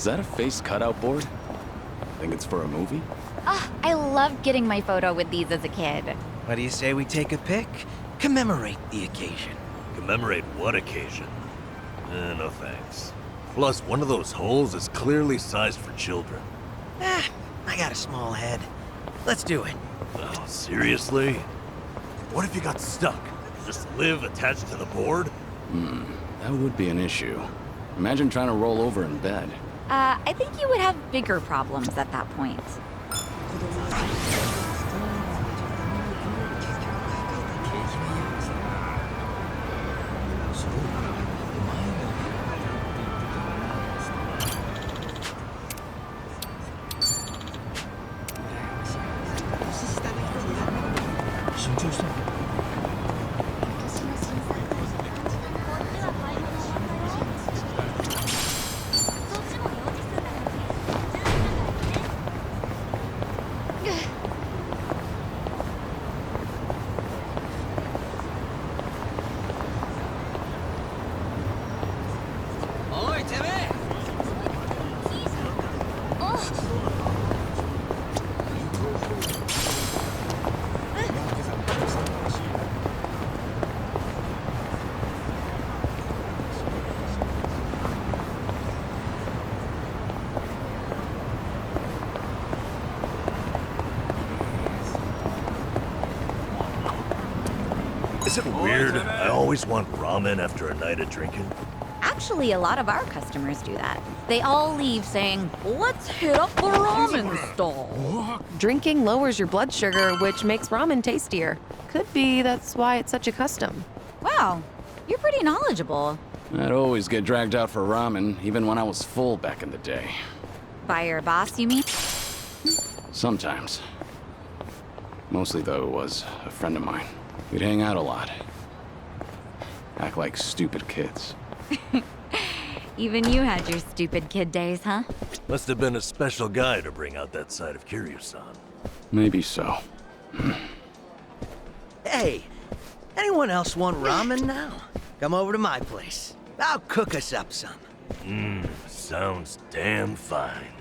that a face cutout board? Think it's for a movie? Ah, I loved getting my photo with these as a kid. What do you say we take a pic? Commemorate the occasion. Commemorate what occasion? No thanks. Plus, one of those holes is clearly sized for children. I got a small head. Let's do it. Oh, seriously? What if you got stuck? Just live attached to the board? That would be an issue. Imagine trying to roll over in bed. I think you would have bigger problems at that point. Is it weird? I always want ramen after a night of drinking. Actually, a lot of our customers do that. They all leave saying, "Let's hit up the ramen stall." Drinking lowers your blood sugar, which makes ramen tastier. Could be that's why it's such a custom. Wow, you're pretty knowledgeable. I'd always get dragged out for ramen, even when I was full back in the day. By your boss, you mean? Sometimes. Mostly, though, it was a friend of mine. We'd hang out a lot. Act like stupid kids. Even you had your stupid kid days, huh? Must have been a special guy to bring out that side of Kiryu-san. Maybe so. Hey, anyone else want ramen now? Come over to my place. I'll cook us up some. Sounds damn fine.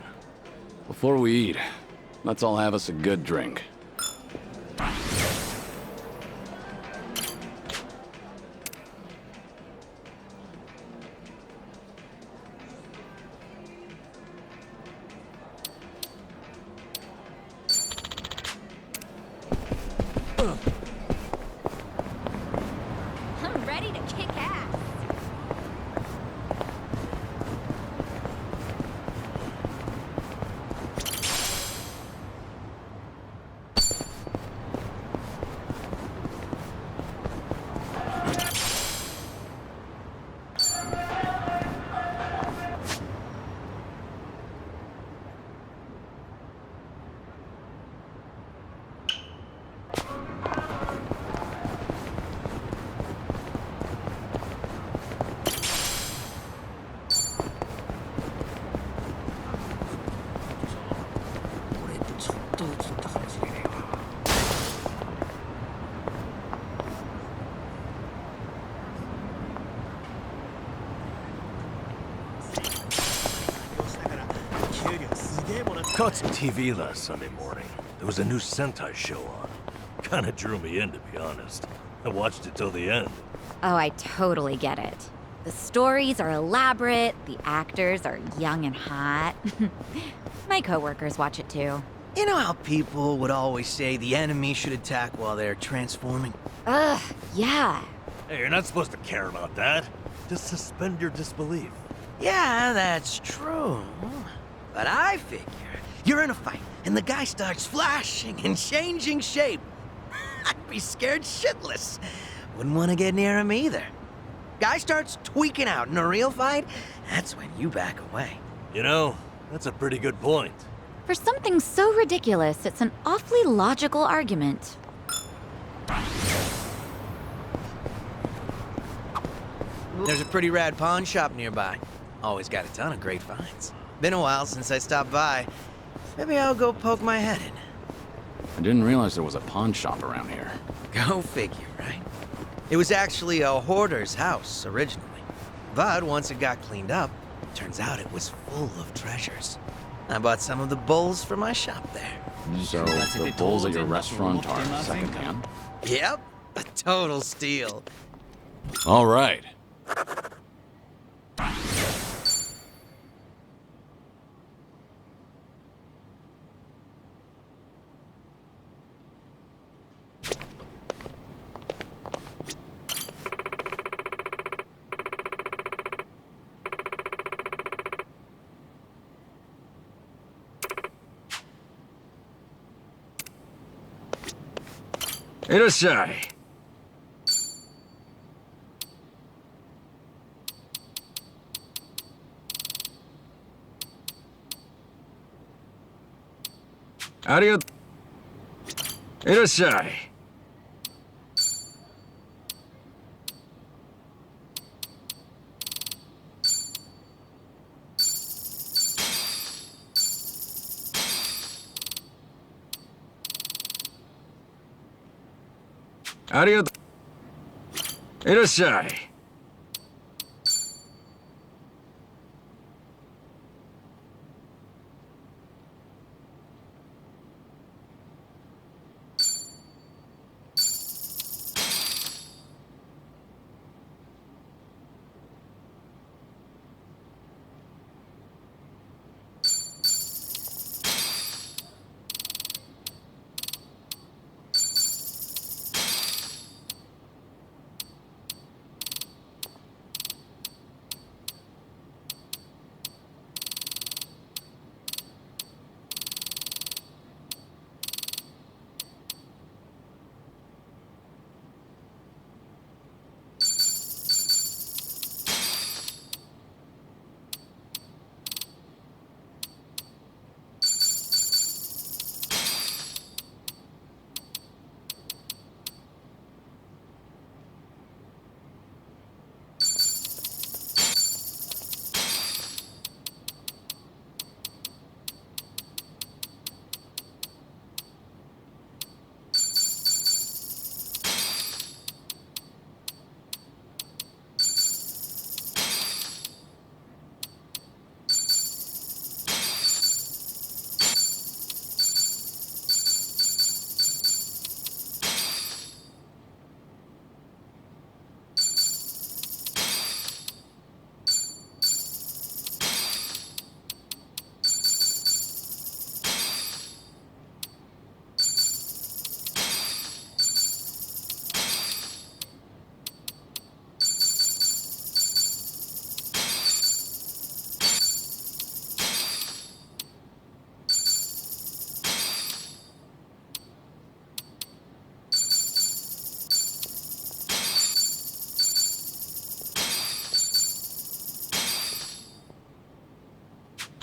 Before we eat, let's all have us a good drink. I'm ready to kick ass. Caught some TV last Sunday morning. There was a new Sentai show on. Kinda drew me in, to be honest. I watched it till the end. Oh, I totally get it. The stories are elaborate, the actors are young and hot. My coworkers watch it too. You know how people would always say the enemy should attack while they're transforming? Ugh, yeah. Hey, you're not supposed to care about that. Just suspend your disbelief. Yeah, that's true. But I figure you're in a fight and the guy starts flashing and changing shape. I'd be scared shitless. Wouldn't want to get near him either. Guy starts tweaking out in a real fight, that's when you back away. You know, that's a pretty good point. For something so ridiculous, it's an awfully logical argument. There's a pretty rad pawn shop nearby. Always got a ton of great finds. Been a while since I stopped by. Maybe I'll go poke my head in. I didn't realize there was a pawn shop around here. Go figure, right? It was actually a hoarder's house originally. But once it got cleaned up, Turns out it was full of treasures. I bought some of the bowls for my shop there. So, the bowls at your restaurant are secondhand? Yep, a total steal. All right. Irashai. Arigato. Irashai. Arigato. Irashai.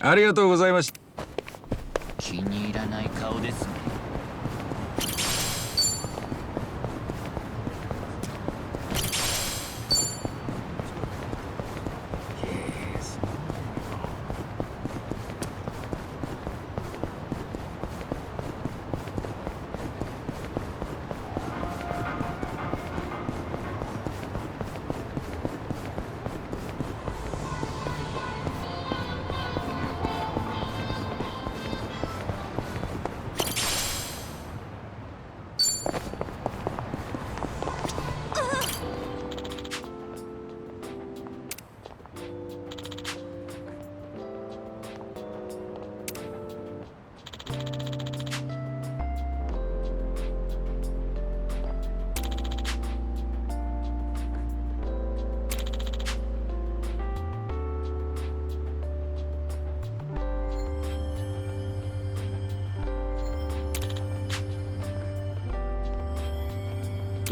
Arigatou gozaimasu. 気に入らない顔ですね。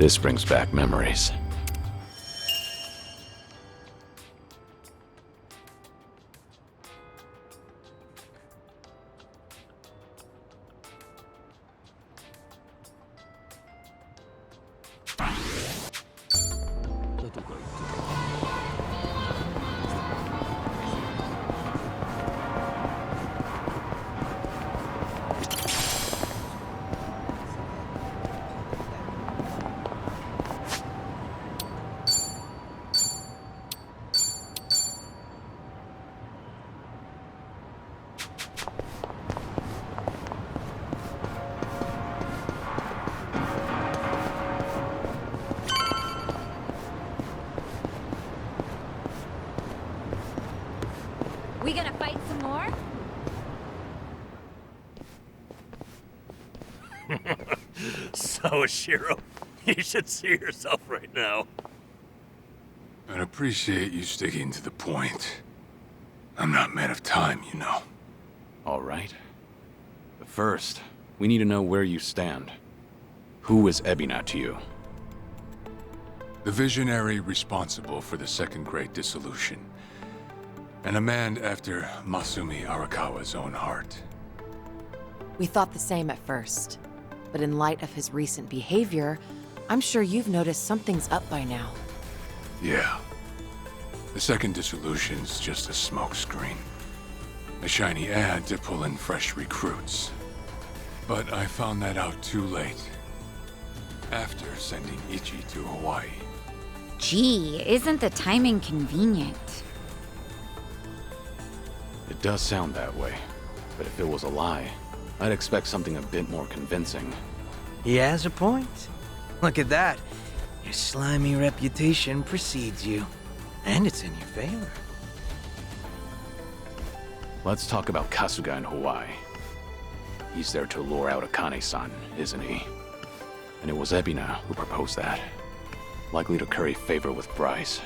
This brings back memories. We gonna fight some more? So, Shiro, you should see yourself right now. I'd appreciate you sticking to the point. I'm not man of time, you know. All right. But first, we need to know where you stand. Who is Ebina to you? The visionary responsible for the Second Great Dissolution. And a man after Masumi Arakawa's own heart. We thought the same at first. But in light of his recent behavior, I'm sure you've noticed something's up by now. Yeah. The Second Dissolution's just a smokescreen. A shiny ad to pull in fresh recruits. But I found that out too late. After sending Ichi to Hawaii. Gee, isn't the timing convenient? It does sound that way. But if it was a lie, I'd expect something a bit more convincing. He has a point. Look at that. Your slimy reputation precedes you. And it's in your favor. Let's talk about Kasuga in Hawaii. He's there to lure out Akane-san, isn't he? And it was Ebina who proposed that. Likely to curry favor with Bryce.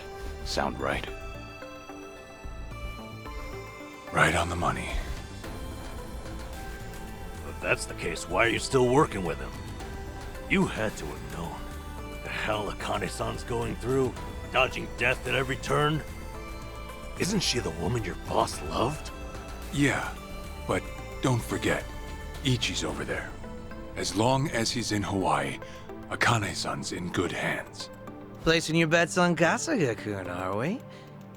Sound right? Right on the money. If that's the case, why are you still working with him? You had to have known. The hell Akane-san's going through, dodging death at every turn. Isn't she the woman your boss loved? Yeah, but don't forget, Ichi's over there. As long as he's in Hawaii, Akane-san's in good hands. Placing your bets on Kasuga-kun, are we?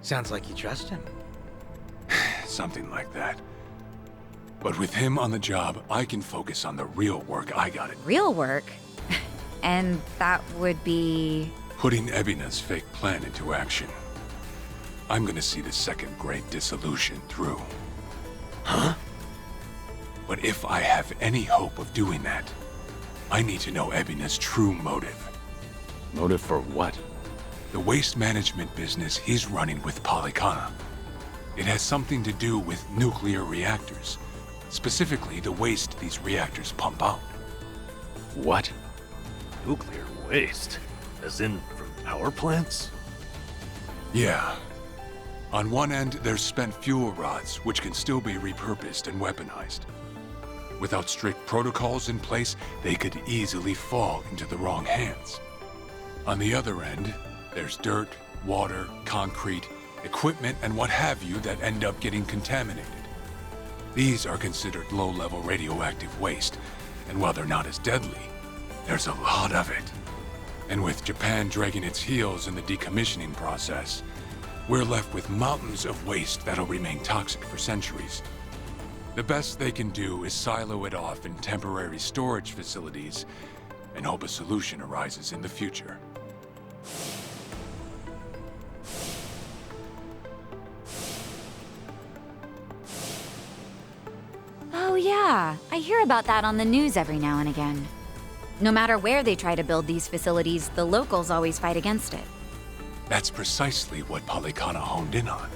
Sounds like you trust him. Something like that. But with him on the job, I can focus on the real work I got it. Real work? And that would be... Putting Ebina's fake plan into action. I'm gonna see the Second Great Dissolution through. Huh? But if I have any hope of doing that, I need to know Ebina's true motive. Motive for what? The waste management business he's running with Polycana. It has something to do with nuclear reactors. Specifically, the waste these reactors pump out. What? Nuclear waste? As in from power plants? Yeah. On one end, there's spent fuel rods, which can still be repurposed and weaponized. Without strict protocols in place, they could easily fall into the wrong hands. On the other end, there's dirt, water, concrete, equipment, and what have you that end up getting contaminated. These are considered low-level radioactive waste, and while they're not as deadly, there's a lot of it. And with Japan dragging its heels in the decommissioning process, we're left with mountains of waste that'll remain toxic for centuries. The best they can do is silo it off in temporary storage facilities and hope a solution arises in the future. Oh yeah, I hear about that on the news every now and again. No matter where they try to build these facilities, the locals always fight against it. That's precisely what Polycana honed in on.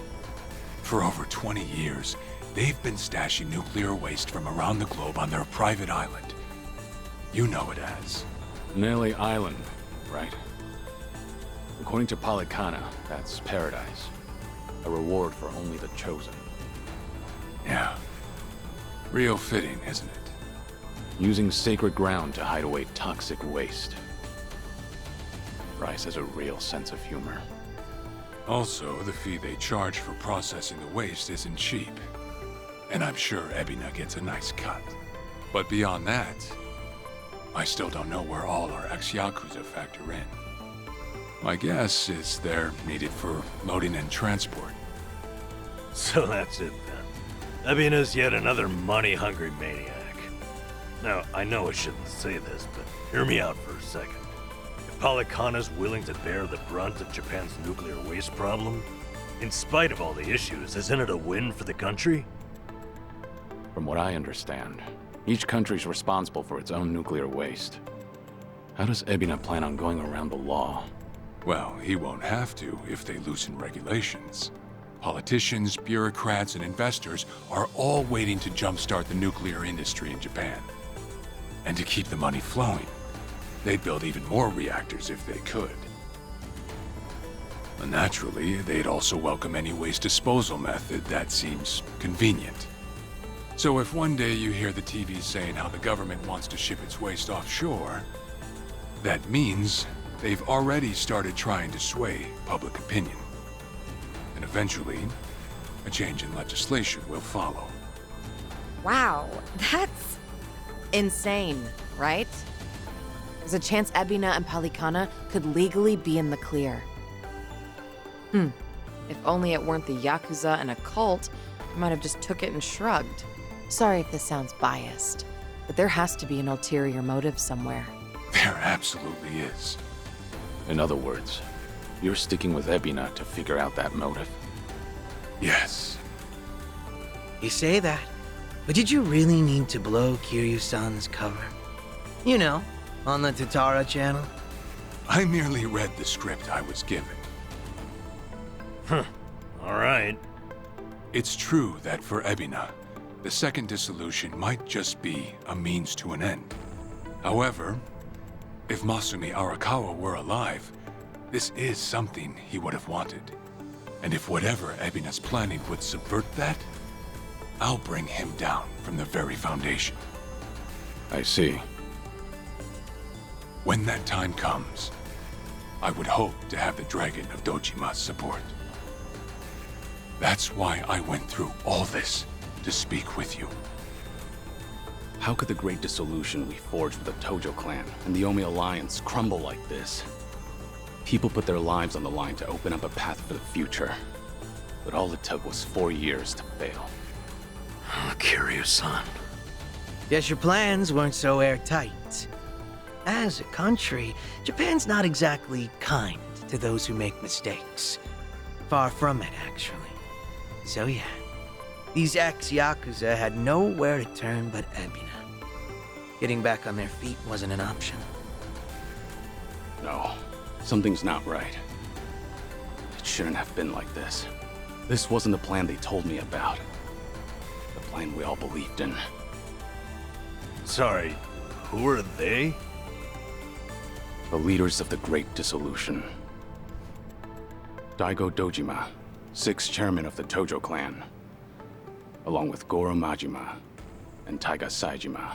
For over 20 years, they've been stashing nuclear waste from around the globe on their private island. You know it as. Nelly Island, right? According to Polycana, that's paradise. A reward for only the chosen. Yeah. Real fitting, isn't it? Using sacred ground to hide away toxic waste. Bryce has a real sense of humor. Also, the fee they charge for processing the waste isn't cheap. And I'm sure Ebina gets a nice cut. But beyond that, I still don't know where all our ex-Yakuza factor in. My guess is they're needed for loading and transport. So that's it then. Ebina's yet another money-hungry maniac. Now, I know I shouldn't say this, but hear me out for a second. If Polycana's willing to bear the brunt of Japan's nuclear waste problem, in spite of all the issues, isn't it a win for the country? From what I understand, each country's responsible for its own nuclear waste. How does Ebina plan on going around the law? Well, he won't have to if they loosen regulations. Politicians, bureaucrats, and investors are all waiting to jumpstart the nuclear industry in Japan. And to keep the money flowing, they'd build even more reactors if they could. And naturally, they'd also welcome any waste disposal method that seems convenient. So if one day you hear the TV saying how the government wants to ship its waste offshore, that means they've already started trying to sway public opinion. And eventually, a change in legislation will follow. Wow, that's... Insane, right? There's a chance Ebina and Palikana could legally be in the clear. If only it weren't the Yakuza and a cult, I might have just took it and shrugged. Sorry if this sounds biased, but there has to be an ulterior motive somewhere. There absolutely is. In other words, you're sticking with Ebina to figure out that motive? Yes. You say that, but did you really need to blow Kiryu-san's cover? You know, on the Tatara channel? I merely read the script I was given. All right. It's true that for Ebina, the second dissolution might just be a means to an end. However, if Masumi Arakawa were alive, this is something he would have wanted. And if whatever Ebina's planning would subvert that, I'll bring him down from the very foundation. I see. When that time comes, I would hope to have the Dragon of Dojima's support. That's why I went through all this, to speak with you. How could the great dissolution we forged with the Tojo clan and the Omi Alliance crumble like this? People put their lives on the line to open up a path for the future. But all it took was 4 years to fail. Kiryu-san. Guess your plans weren't so airtight. As a country, Japan's not exactly kind to those who make mistakes. Far from it, actually. So yeah, these ex-Yakuza had nowhere to turn but Ebina. Getting back on their feet wasn't an option. No, something's not right. It shouldn't have been like this. This wasn't the plan they told me about. The plan we all believed in. Sorry, who are they? The leaders of the Great Dissolution. Daigo Dojima, 6th chairman of the Tojo clan, along with Goro Majima and Taiga Saejima.